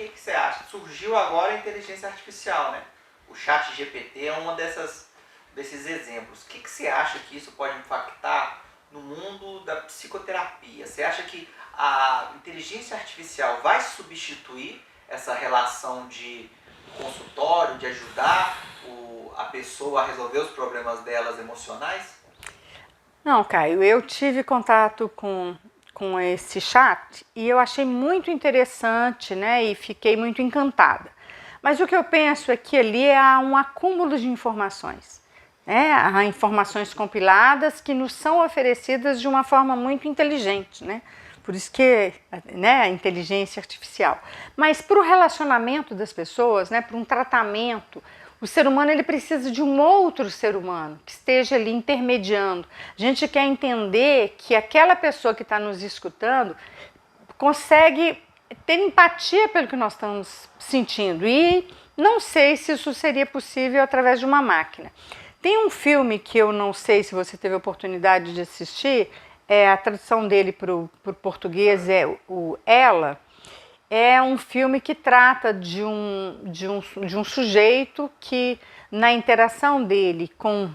que você acha? Surgiu agora a inteligência artificial, né? O chat GPT é uma desses exemplos. O que você acha que isso pode impactar no mundo da psicoterapia? Você acha que a inteligência artificial vai substituir essa relação de consultório, de ajudar a pessoa a resolver os problemas delas emocionais? Não, Caio, eu tive contato com esse chat e eu achei muito interessante, né, e fiquei muito encantada. Mas o que eu penso é que ali há um acúmulo de informações, né, há informações compiladas que nos são oferecidas de uma forma muito inteligente, né, por isso que, né, a inteligência artificial. Mas para o relacionamento das pessoas, né, para um tratamento, o ser humano ele precisa de um outro ser humano que esteja ali intermediando. A gente quer entender que aquela pessoa que está nos escutando consegue ter empatia pelo que nós estamos sentindo. E não sei se isso seria possível através de uma máquina. Tem um filme que eu não sei se você teve a oportunidade de assistir, a tradução dele para o português é o Ela. É um filme que trata de um sujeito que, na interação dele com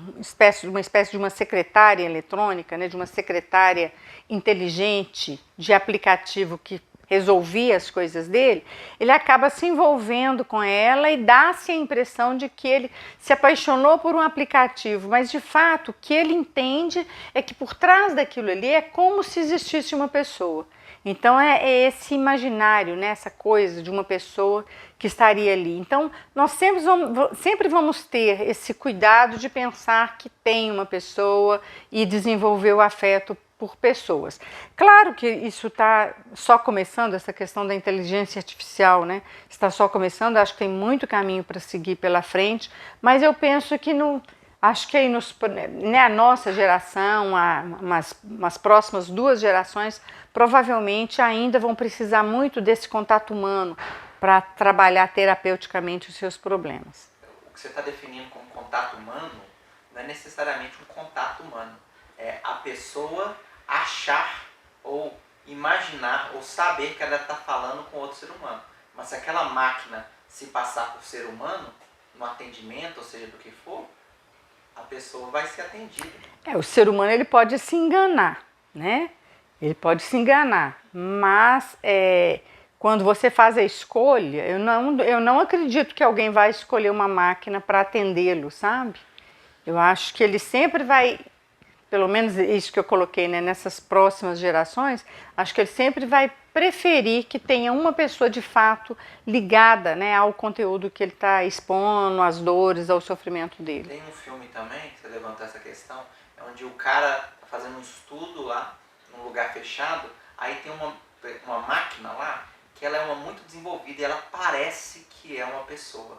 uma espécie de uma secretária eletrônica, né, de uma secretária inteligente de aplicativo que resolvia as coisas dele, ele acaba se envolvendo com ela e dá-se a impressão de que ele se apaixonou por um aplicativo, mas de fato o que ele entende é que por trás daquilo ali é como se existisse uma pessoa. Então é esse imaginário, né, essa coisa de uma pessoa que estaria ali. Então nós sempre vamos ter esse cuidado de pensar que tem uma pessoa e desenvolver o afeto por pessoas. Claro que isso está só começando, essa questão da inteligência artificial, né? Está só começando, acho que tem muito caminho para seguir pela frente, mas eu penso que acho que aí né, a nossa geração, umas próximas 2 gerações, provavelmente ainda vão precisar muito desse contato humano para trabalhar terapeuticamente os seus problemas. O que você está definindo como contato humano não é necessariamente um contato humano. É a pessoa achar ou imaginar ou saber que ela está falando com outro ser humano. Mas se aquela máquina se passar por ser humano, no atendimento, ou seja, do que for, a pessoa vai ser atendida. O ser humano ele pode se enganar, né? Ele pode se enganar, mas quando você faz a escolha, eu não acredito que alguém vai escolher uma máquina para atendê-lo, sabe? Eu acho que ele sempre vai, pelo menos isso que eu coloquei, né, nessas próximas gerações, acho que ele sempre vai preferir que tenha uma pessoa de fato ligada, né, ao conteúdo que ele está expondo, às dores, ao sofrimento dele. Tem um filme também, que você levantou essa questão, onde o cara está fazendo um estudo lá, num lugar fechado, aí tem uma máquina lá, que ela é muito desenvolvida e ela parece que é uma pessoa.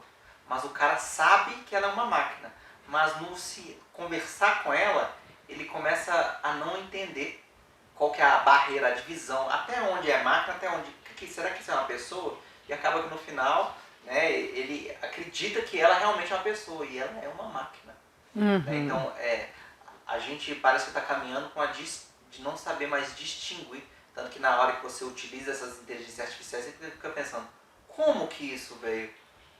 Mas o cara sabe que ela é uma máquina, mas no se conversar com ela, ele começa a não entender qual que é a barreira, a divisão, até onde é máquina, até onde, será que isso é uma pessoa? E acaba que no final, né, ele acredita que ela realmente é uma pessoa e ela é uma máquina. Uhum. Né? Então, a gente parece que está caminhando com de não saber mais distinguir, tanto que na hora que você utiliza essas inteligências artificiais, você fica pensando, como que isso veio?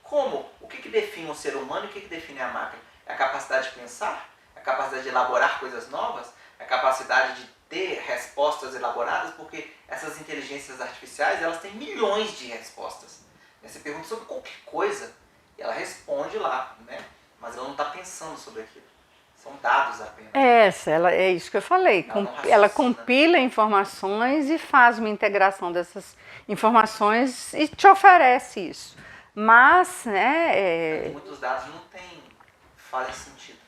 Como? O que define um ser humano e o que define a máquina? É a capacidade de pensar? É a capacidade de elaborar coisas novas? É a capacidade de ter respostas elaboradas? Porque essas inteligências artificiais, elas têm milhões de respostas. Você pergunta sobre qualquer coisa e ela responde lá, né? Mas ela não está pensando sobre aquilo. São dados apenas. É isso que eu falei. Ela compila informações e faz uma integração dessas informações e te oferece isso. Mas, né... muitos dados não fazem sentido.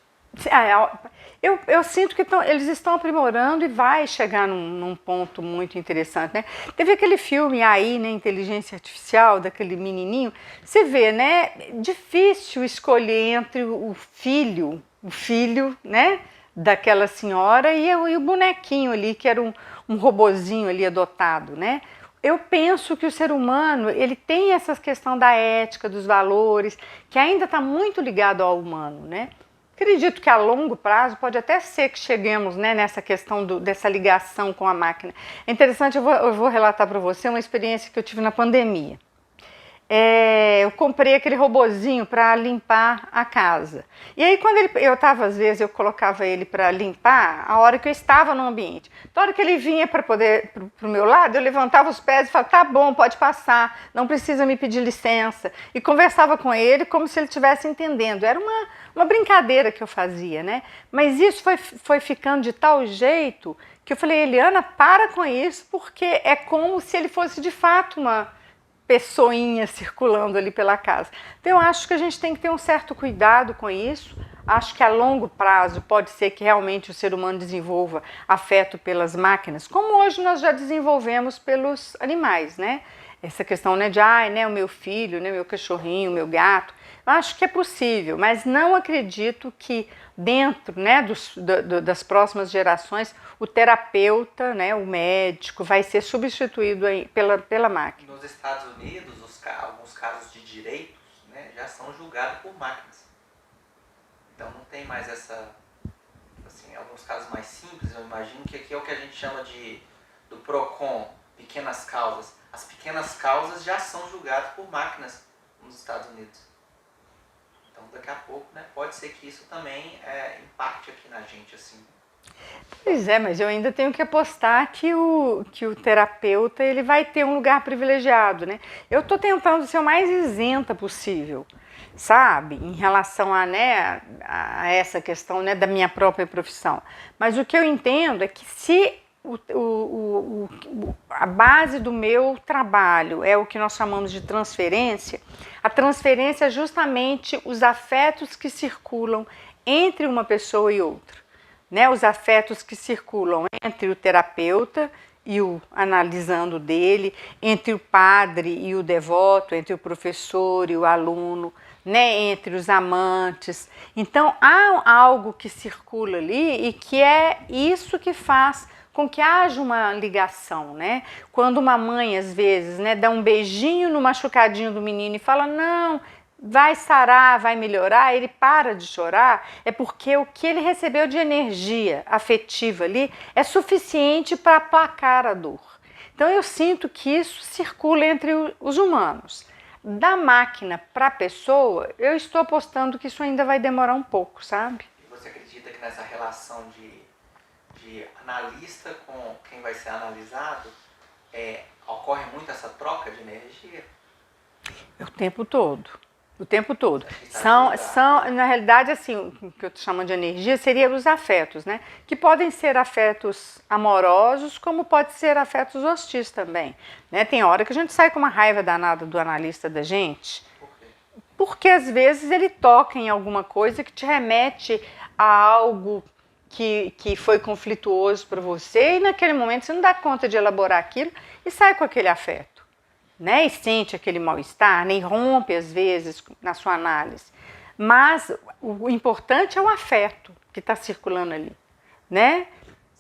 Eu sinto que eles estão aprimorando e vai chegar num ponto muito interessante, né? Teve aquele filme aí, né, Inteligência Artificial, daquele menininho. Você vê, né? Difícil escolher entre o filho, né, daquela senhora e o bonequinho ali, que era um robozinho ali adotado, né? Eu penso que o ser humano, ele tem essa questão da ética, dos valores, que ainda está muito ligado ao humano, né? Acredito que a longo prazo pode até ser que cheguemos, né, nessa questão dessa ligação com a máquina. É interessante, eu vou relatar para você uma experiência que eu tive na pandemia. eu comprei aquele robozinho para limpar a casa. E aí quando às vezes eu colocava ele para limpar a hora que eu estava no ambiente. Então a hora que ele vinha para poder pro meu lado, eu levantava os pés e falava: "Tá bom, pode passar, não precisa me pedir licença". E conversava com ele como se ele estivesse entendendo. Era uma brincadeira que eu fazia, né? Mas isso foi ficando de tal jeito que eu falei: "Eliana, para com isso, porque é como se ele fosse de fato uma pessoinha circulando ali pela casa". Então eu acho que a gente tem que ter um certo cuidado com isso. Acho que a longo prazo pode ser que realmente o ser humano desenvolva afeto pelas máquinas, como hoje nós já desenvolvemos pelos animais, né? Essa questão, né, de né, o meu filho, né, meu cachorrinho, meu gato. Eu acho que é possível, mas não acredito que dentro, né, das próximas gerações o terapeuta, né, o médico vai ser substituído pela máquina. Nos Estados Unidos, alguns casos de direitos, né, já são julgados por máquinas. Então não tem mais assim, alguns casos mais simples, eu imagino que aqui é o que a gente chama do PROCON, pequenas causas. As pequenas causas já são julgadas por máquinas nos Estados Unidos. Então daqui a pouco, né, pode ser que isso também impacte aqui na gente, assim. Pois é, mas eu ainda tenho que apostar que o terapeuta ele vai ter um lugar privilegiado, né? Eu estou tentando ser o mais isenta possível, sabe? Em relação né, a essa questão, né, da minha própria profissão. Mas o que eu entendo é que se a base do meu trabalho é o que nós chamamos de transferência, a transferência é justamente os afetos que circulam entre uma pessoa e outra. Né, os afetos que circulam entre o terapeuta e o analisando dele, entre o padre e o devoto, entre o professor e o aluno, né, entre os amantes. Então há algo que circula ali e que é isso que faz com que haja uma ligação, né? Quando uma mãe às vezes, né, dá um beijinho no machucadinho do menino e fala: "Não, vai sarar, vai melhorar", ele para de chorar, é porque o que ele recebeu de energia afetiva ali é suficiente para aplacar a dor. Então eu sinto que isso circula entre os humanos. Da máquina para a pessoa, eu estou apostando que isso ainda vai demorar um pouco, sabe? E você acredita que nessa relação de analista com quem vai ser analisado, ocorre muito essa troca de energia? O tempo todo. O tempo todo. São, na realidade, assim, o que eu estou chamando de energia seria os afetos, né? Que podem ser afetos amorosos, como pode ser afetos hostis também. Né? Tem hora que a gente sai com uma raiva danada do analista da gente. Por quê? Porque às vezes ele toca em alguma coisa que te remete a algo que foi conflituoso para você e naquele momento você não dá conta de elaborar aquilo e sai com aquele afeto. Né, e sente aquele mal-estar, nem rompe às vezes na sua análise. Mas o importante é o afeto que está circulando ali, né?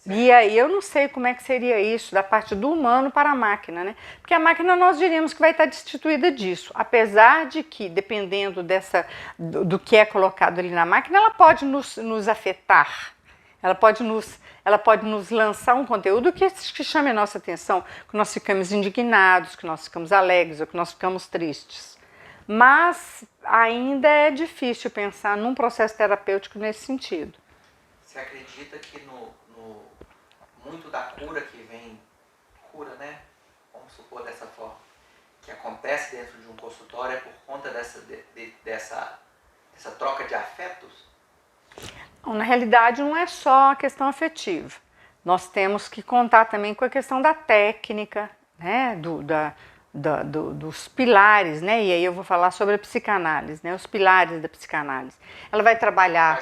E aí eu não sei como é que seria isso da parte do humano para a máquina, né? Porque a máquina nós diríamos que vai estar destituída disso, apesar de que, dependendo do que é colocado ali na máquina, ela pode nos afetar, ela pode nos lançar um conteúdo que chame a nossa atenção, que nós ficamos indignados, que nós ficamos alegres ou que nós ficamos tristes. Mas ainda é difícil pensar num processo terapêutico nesse sentido. Você acredita que muito da cura que vem, né? Vamos supor dessa forma, que acontece dentro de um consultório é por conta dessa troca de afetos? Na realidade, não é só a questão afetiva. Nós temos que contar também com a questão da técnica, né? Dos pilares, né? E aí eu vou falar sobre a psicanálise, né? Os pilares da psicanálise. Ela vai trabalhar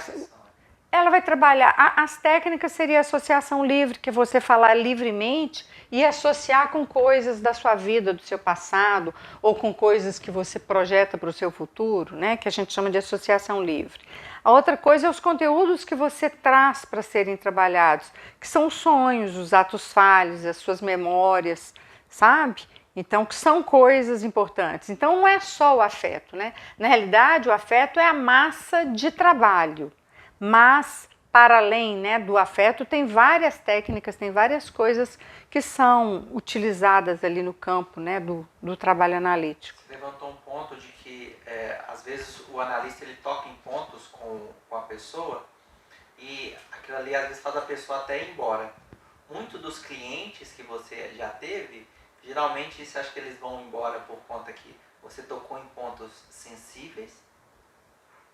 as técnicas seria a associação livre, que é você falar livremente e associar com coisas da sua vida, do seu passado, ou com coisas que você projeta para o seu futuro, né? Que a gente chama de associação livre. A outra coisa é os conteúdos que você traz para serem trabalhados, que são os sonhos, os atos falhos, as suas memórias, sabe? Então, que são coisas importantes. Então, não é só o afeto, né? Na realidade, o afeto é a massa de trabalho, mas para além, né, do afeto, tem várias técnicas, tem várias coisas que são utilizadas ali no campo, né, do trabalho analítico. Você levantou um ponto de que, às vezes, o analista ele toca em pontos com a pessoa e aquilo ali, às vezes, faz a pessoa até ir embora. Muitos dos clientes que você já teve, geralmente, você acha que eles vão embora por conta que você tocou em pontos sensíveis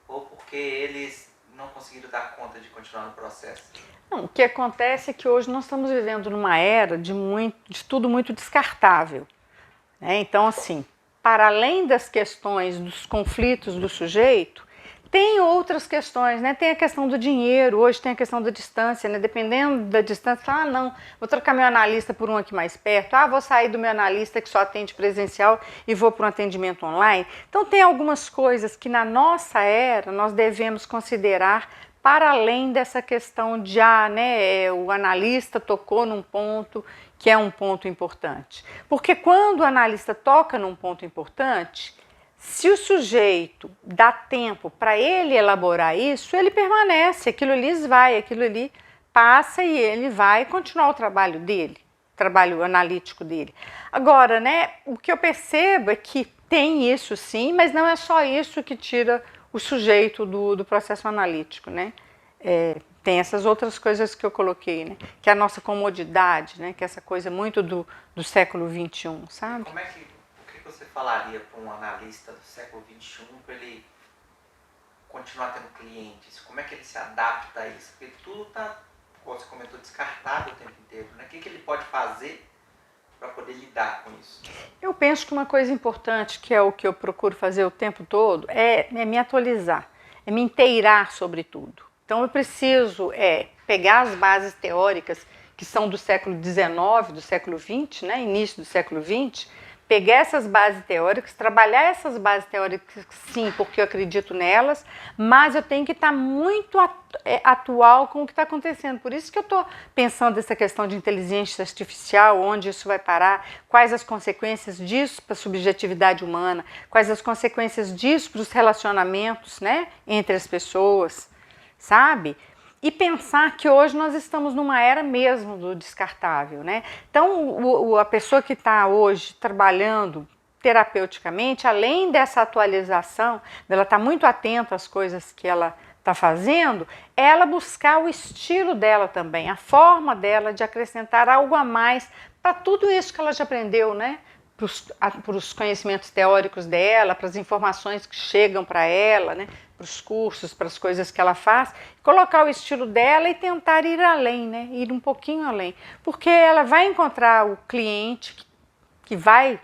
ou porque eles não conseguiram dar conta de continuar no processo? Não, o que acontece é que hoje nós estamos vivendo numa era de tudo muito descartável, né? Então, assim, para além das questões dos conflitos do sujeito, tem outras questões, né? Tem a questão do dinheiro, hoje tem a questão da distância, né? Dependendo da distância, não, vou trocar meu analista por um aqui mais perto, vou sair do meu analista que só atende presencial e vou para um atendimento online. Então tem algumas coisas que na nossa era nós devemos considerar para além dessa questão de, né, o analista tocou num ponto que é um ponto importante. Porque quando o analista toca num ponto importante, se o sujeito dá tempo para ele elaborar isso, ele permanece, aquilo ali esvai, aquilo ali passa e ele vai continuar o trabalho dele, o trabalho analítico dele. Agora, né, o que eu percebo é que tem isso sim, mas não é só isso que tira o sujeito do processo analítico, né? Tem essas outras coisas que eu coloquei, né? Que é a nossa comodidade, né? Que é essa coisa muito do século XXI, sabe? O que você falaria para um analista do século XXI para ele continuar tendo clientes? Como é que ele se adapta a isso? Porque tudo está, como você comentou, descartado o tempo inteiro, né? O que ele pode fazer para poder lidar com isso? Eu penso que uma coisa importante, que é o que eu procuro fazer o tempo todo, é me atualizar, é me inteirar sobre tudo. Então eu preciso pegar as bases teóricas que são do século XIX, do século XX, né, início do século XX, pegar essas bases teóricas, trabalhar essas bases teóricas sim, porque eu acredito nelas, mas eu tenho que estar muito atual com o que está acontecendo. Por isso que eu estou pensando nessa questão de inteligência artificial, onde isso vai parar, quais as consequências disso para a subjetividade humana, quais as consequências disso para os relacionamentos, né, entre as pessoas, sabe? E pensar que hoje nós estamos numa era mesmo do descartável, né? Então, a pessoa que está hoje trabalhando terapeuticamente, além dessa atualização, dela estar muito atenta às coisas que ela está fazendo, é ela buscar o estilo dela também, a forma dela de acrescentar algo a mais para tudo isso que ela já aprendeu, né? Para os conhecimentos teóricos dela, para as informações que chegam para ela, né? Para os cursos, para as coisas que ela faz, colocar o estilo dela e tentar ir além, né? Ir um pouquinho além, porque ela vai encontrar o cliente que vai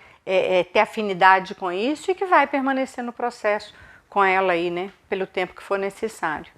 ter afinidade com isso e que vai permanecer no processo com ela aí, né? Pelo tempo que for necessário.